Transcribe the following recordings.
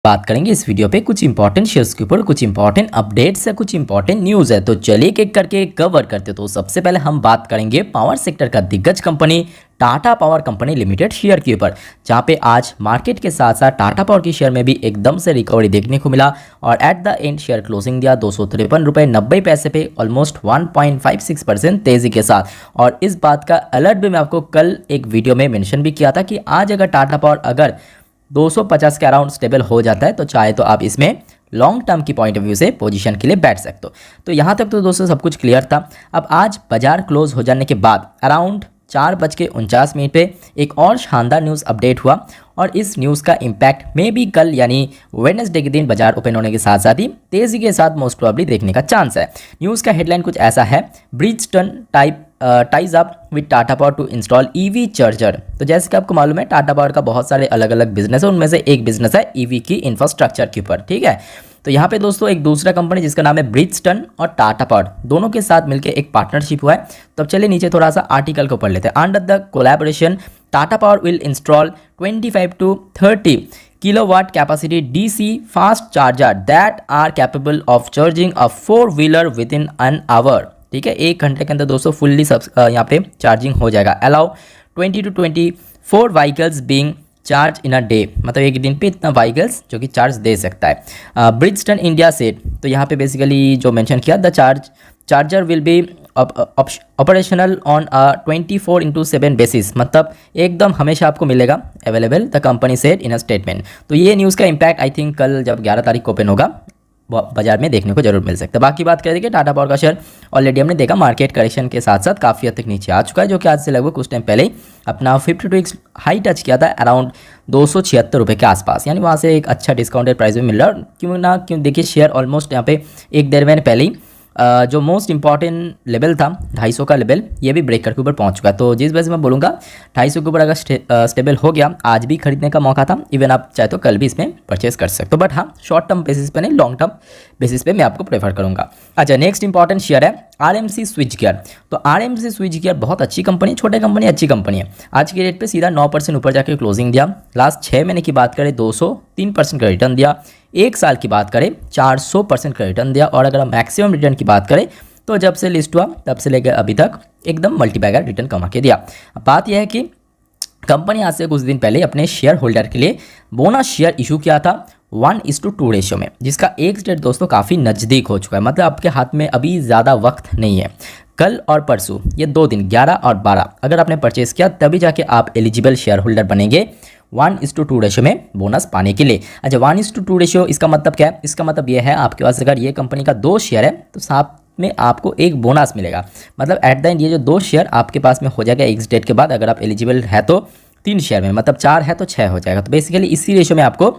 बात करेंगे इस वीडियो पे कुछ इंपॉर्टेंट शेयर्स के ऊपर, कुछ इंपॉर्टेंट अपडेट्स है, कुछ इंपॉर्टेंट न्यूज़ है। तो चलिए एक एक करके कवर करते। तो सबसे पहले हम बात करेंगे पावर सेक्टर का दिग्गज company Tata power company limited share के ऊपर, जहां पे आज मार्केट के साथ साथ टाटा पावर की शेयर में भी एकदम से रिकवरी देखने को मिला और at the end share closing दिया 253 रुपये 90 पैसे पे, ऑलमोस्ट 1.56% तेजी के साथ। और इस बात का अलर्ट भी मैं आपको कल एक वीडियो में मेंशन भी किया था कि आज अगर टाटा पावर अगर 250 के अराउंड स्टेबल हो जाता है तो चाहे तो आप इसमें लॉन्ग टर्म की पॉइंट ऑफ व्यू से पोजीशन के लिए बैठ सकते हो। तो यहाँ तक तो दोस्तों सब कुछ क्लियर था। अब आज बाजार क्लोज हो जाने के बाद अराउंड 4:49 पे एक और शानदार न्यूज़ अपडेट हुआ और इस न्यूज़ का इम्पैक्ट में भी कल यानी वेडनेसडे के दिन बाजार ओपन होने के साथ साथ ही तेज़ी के साथ मोस्ट प्रोबेबली देखने का चांस है। न्यूज़ का हेडलाइन कुछ ऐसा है, Bridgestone ties up with Tata power to install EV charger. तो जैसे कि आपको मालूम है टाटा पावर का बहुत सारे अलग अलग बिजनेस है, उनमें से एक बिजनेस है ईवी की इंफ्रास्ट्रक्चर के ऊपर। ठीक है, तो यहाँ पे दोस्तों एक दूसरा कंपनी जिसका नाम है ब्रिजस्टन और टाटा पावर दोनों के साथ मिलकर एक पार्टनरशिप हुआ है। तो अब चलिए नीचे थोड़ा सा आर्टिकल को पढ़ लेते हैं। Under the collaboration Tata power will install 25 to 30 kilowatt capacity DC fast charger that are capable of charging a 4-wheeler within an hour। ठीक है, 1 घंटे के अंदर दोस्तों फुल्ली सब यहाँ पे चार्जिंग हो जाएगा। Allow 20 to 24 vehicles being charge in a day, मतलब एक दिन पे इतना व्हीकल्स जो कि चार्ज दे सकता है। ब्रिजस्टन इंडिया सेट, तो यहाँ पे बेसिकली जो मेंशन किया the charger will be operational on a 24/7 basis, मतलब एकदम हमेशा आपको मिलेगा available, the company said in a statement. तो ये न्यूज़ का इम्पैक्ट आई थिंक कल जब 11 तारीख को ओपन होगा बाजार में देखने को जरूर मिल सकता है। बाकी बात करें कि टाटा पावर का शेयर ऑलरेडी हमने देखा मार्केट करेक्शन के साथ साथ काफ़ी हद तक नीचे आ चुका है, जो कि आज से लगभग कुछ टाइम पहले ही अपना 52 वीक्स हाई टच किया था अराउंड 276 रुपये के आसपास, यानी वहाँ से एक अच्छा डिस्काउंटेड प्राइस में मिल रहा है। क्यों ना क्यों, देखिए शेयर ऑलमोस्ट यहाँ पे एक देर में पहले ही जो मोस्ट इंपॉर्टेंट लेवल था 250 का लेवल, ये भी ब्रेक करके ऊपर पहुंच चुका है। तो जिस वजह से मैं बोलूँगा 250 के ऊपर अगर स्टेबल हो गया, आज भी खरीदने का मौका था। इवन आप चाहे तो कल भी इसमें परचेस कर सकते हो, बट हाँ शॉर्ट टर्म बेसिस पे नहीं, लॉन्ग टर्म बेसिस पे मैं आपको प्रेफर करूँगा। अच्छा, नेक्स्ट इंपॉर्टेंट शेयर है RMC स्विच गियर। तो RMC स्विच गियर बहुत अच्छी कंपनी, छोटे कंपनी अच्छी कंपनी है। आज के रेट पे सीधा 9% ऊपर जाकर क्लोजिंग दिया। लास्ट 6 महीने की बात करें 203% का रिटर्न दिया। 1 साल की बात करें 400% का रिटर्न दिया। और अगर हम मैक्सिमम रिटर्न की बात करें तो जब से लिस्ट हुआ तब से लेकर अभी तक एकदम मल्टीबैगर रिटर्न कमा के दिया। अब बात यह है कि कंपनी आज से कुछ दिन पहले अपने शेयर होल्डर के लिए बोनस शेयर इशू किया था 1:2 रेशियो में, जिसका एक डेट दोस्तों काफ़ी नज़दीक हो चुका है, मतलब आपके हाथ में अभी ज़्यादा वक्त नहीं है। कल और परसों ये 2 दिन 11 और 12 अगर आपने परचेस किया तभी जाके आप एलिजिबल शेयर होल्डर बनेंगे 1:2 रेशियो में बोनस पाने के लिए। अच्छा, 1:2 रेशियो इसका मतलब क्या है? इसका मतलब ये है आपके पास अगर ये कंपनी का 2 शेयर है तो साथ में आपको एक बोनस मिलेगा, मतलब एट द एंड ये जो 2 शेयर आपके पास में हो जाएगा एक्स डेट के बाद। अगर आप एलिजिबल है तो 3 शेयर में, मतलब 4 है तो 6 हो जाएगा। तो बेसिकली इसी रेशियो में आपको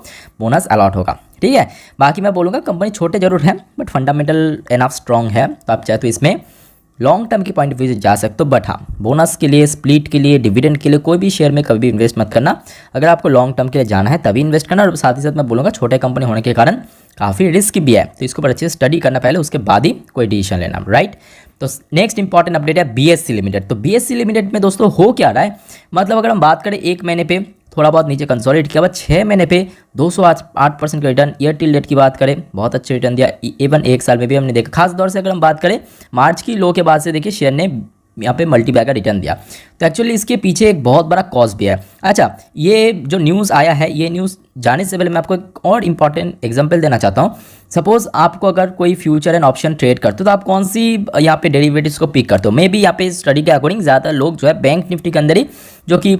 बोनस अलॉट होगा। ठीक है, बाकी मैं बोलूँगा कंपनी छोटे जरूर है बट फंडामेंटल एनफ स्ट्रॉन्ग है, तो आप चाहे तो इसमें लॉन्ग टर्म की पॉइंट ऑफ व्यू से जा सकते हो। बट हाँ, बोनस के लिए, स्प्लिट के लिए, डिविडेंड के लिए कोई भी शेयर में कभी भी इन्वेस्ट मत करना। अगर आपको लॉन्ग टर्म के लिए जाना है तभी इन्वेस्ट करना। और साथ ही साथ मैं बोलूँगा छोटे कंपनी होने के कारण काफ़ी रिस्क भी है, तो इसको अच्छे से स्टडी करना पहले, उसके बाद ही कोई डिसीजन लेना, राइट। तो नेक्स्ट इंपॉर्टेंट अपडेट है BSC लिमिटेड। तो BSC लिमिटेड में दोस्तों हो क्या रहा है, मतलब अगर हम बात करें 1 महीने पे थोड़ा बहुत नीचे कंसोलिडेट किया, बाद 6 महीने पे 208% का रिटर्न। ईयर टिल डेट की बात करें बहुत अच्छे रिटर्न दिया। इवन 1 साल में भी हमने देखा, खास तौर से अगर हम बात करें मार्च की लो के बाद से देखिए शेयर ने यहाँ पे मल्टीबैगर रिटर्न दिया। तो एक्चुअली इसके पीछे एक बहुत बड़ा कॉज भी है। अच्छा, ये जो न्यूज़ आया है, ये न्यूज़ जाने से पहले मैं आपको एक और इंपॉर्टेंट एग्जांपल देना चाहता हूँ। सपोज आपको अगर कोई फ्यूचर एंड ऑप्शन ट्रेड करते हो तो आप कौन सी यहाँ पे डेरिवेटिव्स को पिक करते हो? मे बी यहाँ पे स्टडी के अकॉर्डिंग ज़्यादातर लोग जो है बैंक निफ्टी के अंदर ही, जो कि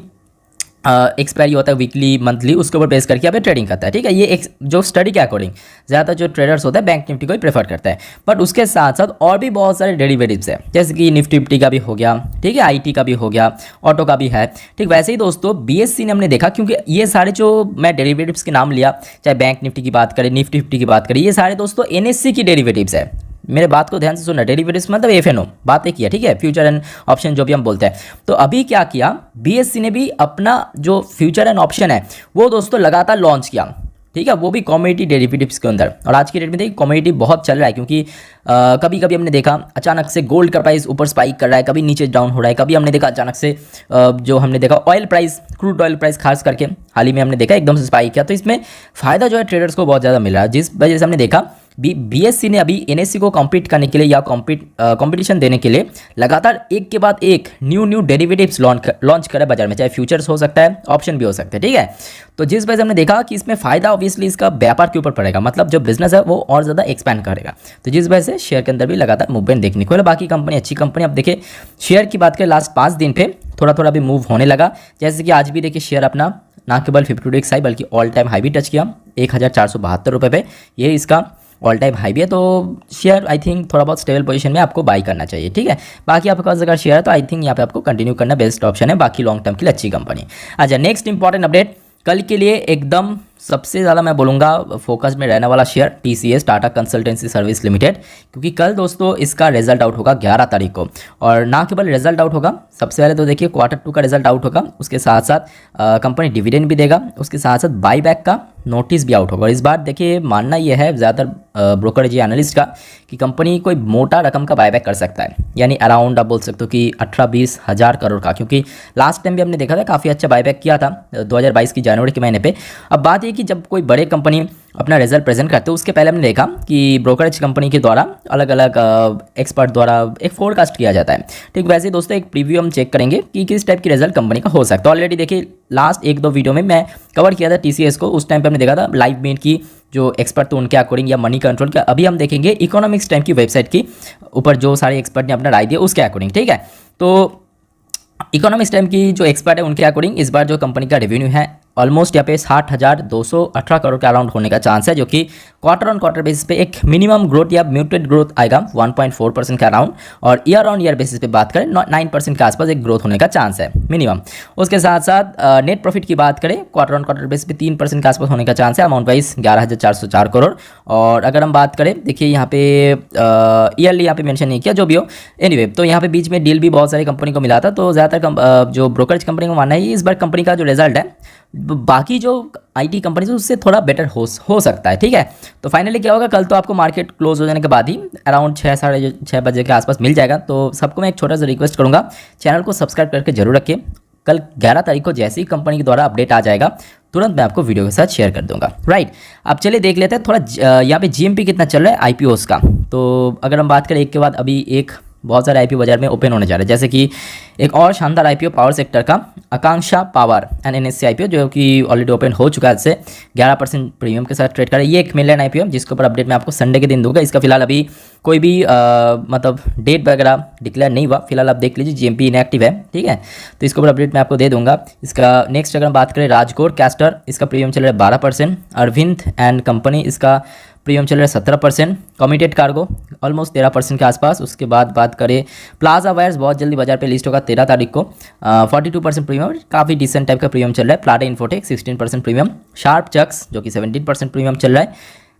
एक्सपायरी होता है वीकली मंथली, उसके ऊपर बेस करके यहाँ पे ट्रेडिंग करता है। ठीक है, ये एक जो स्टडी के अकॉर्डिंग ज़्यादातर जो ट्रेडर्स होता है बैंक निफ्टी को ही प्रेफर करता है। बट उसके साथ साथ और भी बहुत सारे डेरिवेटिव्स हैं, जैसे कि निफ्टी फिफ्टी का भी हो गया, ठीक है, IT का भी हो गया, ऑटो का भी है। ठीक, वैसे ही दोस्तों BSC ने हमने देखा, क्योंकि ये सारे जो मैं डेरिवेटिव्स के नाम लिया, चाहे बैंक निफ्टी की बात करें, निफ्टी फिफ्टी की बात करें, ये सारे दोस्तों NSE की डेरिवेटिव्स है। मेरे बात को ध्यान से सुनना, डेरिवेटिव्स मतलब FNO बात एक किया, ठीक है, फ्यूचर एंड ऑप्शन जो भी हम बोलते हैं। तो अभी क्या किया BSC ने भी अपना जो फ्यूचर एंड ऑप्शन है वो दोस्तों लगातार लॉन्च किया। ठीक है, वो भी कमोडिटी डेरिवेटिव्स के अंदर। और आज की डेट में देखिए कमोडिटी बहुत चल रहा है, क्योंकि कभी कभी हमने देखा अचानक से गोल्ड का प्राइस ऊपर स्पाइक कर रहा है, कभी नीचे डाउन हो रहा है, कभी हमने देखा अचानक से जो हमने देखा oil price, crude oil price खास करके हाल ही में हमने देखा एकदम से स्पाइक किया। तो इसमें फ़ायदा जो है ट्रेडर्स को बहुत ज़्यादा मिल रहा है, जिस वजह से हमने देखा बीएससी ने अभी एनएससी को कॉम्पीट करने के लिए या कॉम्पिटिशन देने के लिए लगातार एक के बाद एक न्यू डेरिवेटिव्स लॉन्च करे बाजार में, चाहे फ्यूचर्स हो सकता है, ऑप्शन भी हो सकते हैं। ठीक है, तो जिस वजह से हमने देखा कि इसमें फ़ायदा ऑब्वियसली इसका व्यापार के ऊपर पड़ेगा, मतलब जो बिजनेस है वो और ज़्यादा एक्सपैंड करेगा। तो जिस वजह से शेयर के अंदर भी लगातार मूवमेंट देखने को मिला। बाकी कंपनी अच्छी कंपनी। अब देखिए शेयर की बात करें, लास्ट 5 दिन पे थोड़ा थोड़ा भी मूव होने लगा, जैसे कि आज भी देखिए शेयर अपना ना केवल 52 वीक्स हाई बल्कि ऑल टाइम हाई भी टच किया 1472 रुपये पे, ये इसका ऑल टाइम हाई भी है। तो शेयर आई थिंक थोड़ा बहुत स्टेबल पोजीशन में आपको बाई करना चाहिए। ठीक है, बाकी आपके पास अगर शेयर है तो आई थिंक यहाँ पे आपको कंटिन्यू करना बेस्ट ऑप्शन है, बाकी लॉन्ग टर्म के लिए अच्छी कंपनी। अच्छा, नेक्स्ट इंपॉर्टेंट अपडेट कल के लिए एकदम सबसे ज़्यादा मैं बोलूँगा फोकस में रहने वाला share TCS, Tata consultancy service limited, क्योंकि कल दोस्तों इसका रिजल्ट आउट होगा 11 तारीख को। और ना केवल रिजल्ट आउट होगा, सबसे पहले तो देखिए Q2 का रिजल्ट आउट होगा, उसके साथ साथ कंपनी डिविडेंड भी देगा, उसके साथ साथ बाईबैक का नोटिस भी आउट होगा। और इस बार देखिए मानना यह है ज़्यादातर ब्रोकरेज एनालिस्ट का कि कंपनी कोई मोटा रकम का बायबैक कर सकता है, यानी अराउंड आप बोल सकते हो कि 18-20 हज़ार करोड़ का, क्योंकि लास्ट टाइम भी हमने देखा था काफ़ी अच्छा बायबैक किया था 2022 की जनवरी के महीने पे। अब बात ये कि जब कोई बड़े कंपनी अपना रिजल्ट प्रेजेंट करते हैं उसके पहले हमने देखा कि ब्रोकरेज कंपनी के द्वारा अलग अलग एक्सपर्ट द्वारा एक फोरकास्ट किया जाता है। ठीक वैसे ही दोस्तों एक प्रीव्यू हम चेक करेंगे कि किस टाइप की रिजल्ट कंपनी का हो सकता है। ऑलरेडी देखिए लास्ट 1-2 वीडियो में मैं कवर किया था टीसीएस को, उस टाइम पे हमने देखा था लाइव मीट की जो एक्सपर्ट थे उनके अकॉर्डिंग या मनी कंट्रोल का। अभी हम देखेंगे इकोनॉमिक्स टाइम की वेबसाइट की ऊपर जो सारे एक्सपर्ट ने अपना राय दिया उसके अकॉर्डिंग। ठीक है, तो इकोनॉमिक्स टाइम की जो एक्सपर्ट है उनके अकॉर्डिंग इस बार जो कंपनी का रेवेन्यू है ऑलमोस्ट यहाँ पे 60,218 करोड़ के अराउंड होने का चांस है, जो कि क्वार्टर ऑन क्वार्टर बेसिस पे एक मिनिमम ग्रोथ या म्यूटेड ग्रोथ आएगा 1.4% के अराउंड, और ईयर ऑन ईयर बेसिस पे बात करें 9% के आसपास एक ग्रोथ होने का चांस है मिनिमम। उसके साथ साथ नेट प्रॉफिट की बात करें क्वार्टर ऑन क्वार्टर बेसिस पे 3% के आसपास होने का चांस है, अमाउंट वाइज 11,404 करोड़। और अगर हम बात करें देखिए यहाँ पे ईयरली यहाँ पे मेंशन नहीं किया, जो भी हो एनीवे, तो यहाँ पे बीच में डील भी बहुत सारी कंपनी को मिला था। तो ज़्यादातर जो ब्रोकरेज कंपनी को मानना है इस बार कंपनी का जो रिजल्ट है बाकी जो आईटी कंपनी से उससे थोड़ा बेटर हो सकता है। ठीक है, तो फाइनली क्या होगा, कल तो आपको मार्केट क्लोज हो जाने के बाद ही अराउंड 6-6:30 बजे के आसपास मिल जाएगा। तो सबको मैं एक छोटा सा रिक्वेस्ट करूंगा, चैनल को सब्सक्राइब करके जरूर रखिए। कल 11 तारीख को जैसे ही कंपनी के द्वारा अपडेट आ जाएगा तुरंत मैं आपको वीडियो के साथ शेयर कर दूंगा। राइट, अब चलिए देख लेते हैं थोड़ा यहाँ पे जीएमपी कितना चल रहा है आईपीओस का। तो अगर हम बात करें एक के बाद अभी एक बहुत सारे आईपीओ बाजार में ओपन होने जा रहे हैं, जैसे कि एक और शानदार आईपीओ पावर सेक्टर का आकांक्षा पावर एंड एनएससी आईपीओ जो कि ऑलरेडी ओपन हो चुका है, इससे 11% प्रीमियम के साथ ट्रेड कर रहा है। ये एक मिलियन आईपीओ जिसके ऊपर अपडेट मैं आपको संडे के दिन दूंगा। इसका फिलहाल अभी कोई भी मतलब डेट वगैरह डिक्लेयर नहीं हुआ, फिलहाल आप देख लीजिए जीएमपी इनएक्टिव है। ठीक है, तो इसके ऊपर अपडेट मैं आपको दे दूंगा। इसका नेक्स्ट अगर हम बात करें राजकोट कैस्टर, इसका प्रीमियम चल रहा है 12%, अरविंद एंड कंपनी इसका प्रीमियम चल रहा है 17%, कमिटेड कार्गो ऑलमोस्ट 13% के आसपास। उसके बाद बात करें प्लाजा वायर्स बहुत जल्दी बाजार पे लिस्ट होगा 13 तारीख को, 42% प्रीमियम, काफ़ी डिसेंट टाइप का प्रीमियम चल रहा है। Plata Infotech 16% premium, Sharp Chucks जो कि 17% प्रीमियम चल रहा है,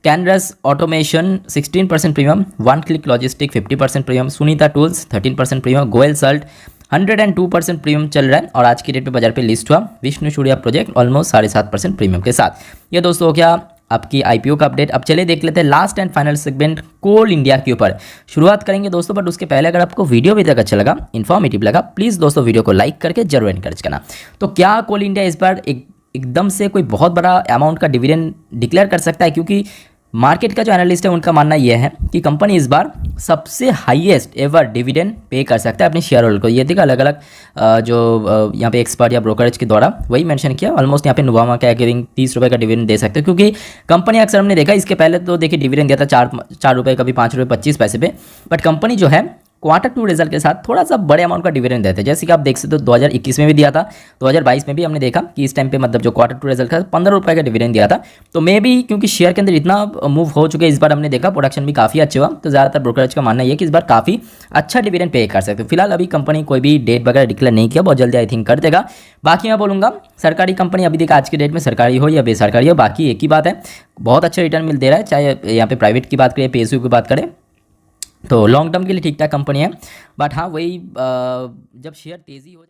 Canarys Automation 16% premium, One Click Logistic 50% premium, Sunita Tools 13% premium, Goyal Salt 102% premium चल रहा है और आज की डेट पे बाजार पे लिस्ट हुआ। Vishnu Surya project almost 7.5% premium के साथ। ये दोस्तों हो गया आपकी आईपीओ का अपडेट। अब चलिए देख लेते हैं last and final segment coal India के ऊपर शुरुआत करेंगे दोस्तों, बट उसके पहले अगर आपको वीडियो भी तक अच्छा लगा, इन्फॉर्मेटिव लगा, प्लीज़ दोस्तों वीडियो को लाइक करके जरूर एनकरेज करना। तो क्या कोल इंडिया इस बार एकदम से कोई बहुत बड़ा अमाउंट का डिविडेंड डिक्लेयर कर सकता है? क्योंकि मार्केट का जो एनालिस्ट है उनका मानना यह है कि कंपनी इस बार सबसे हाईएस्ट एवर डिविडेंड पे कर सकता है अपने शेयर होल्डर को। ये देखा अलग अलग जो यहाँ पे एक्सपर्ट या ब्रोकरेज के द्वारा वही मेंशन किया, ऑलमोस्ट यहाँ पे नुवामा क्या गिविंग 30 रुपये का डिविडेंड दे सकते हो, क्योंकि कंपनी अक्सर हमने देखा इसके पहले तो देखिए डिविडेंड दिया था 4 रुपये, कभी 5 रुपये 25 पैसे पे, बट कंपनी जो है Q2 रिजल्ट के साथ थोड़ा सा बड़े अमाउंट का डिविडेंड देते हैं। जैसे कि आप देख सकते हो 2021 में भी दिया था, 2022 में भी हमने देखा कि इस टाइम पे मतलब जो Q2 रिजल्ट का 15 रुपये का डिविडेंड दिया था। तो मे भी क्योंकि शेयर के अंदर इतना मूव हो चुके इस बार हमने देखा प्रोडक्शन भी काफ़ी अच्छा हुआ, तो ज़्यादातर ब्रोकरेज का मानना है कि इस बार काफ़ी अच्छा डिविडेंड पे कर सकते हो। फिलहाल अभी कंपनी कोई भी डेट वगैरह डिक्लेयर नहीं किया, बहुत जल्दी आई थिंक कर देगा। बाकी मैं बोलूँगा सरकारी कंपनी अभी देखा आज की डेट में सरकारी हो या बेसरकारी हो, बाकी एक ही बात है, बहुत अच्छा रिटर्न मिल दे रहा है। चाहे यहाँ पे प्राइवेट की बात करें, पीएसयू की बात करें, तो लॉन्ग टर्म के लिए ठीक ठाक कंपनी है। बट हाँ वही जब शेयर तेज़ी हो जाए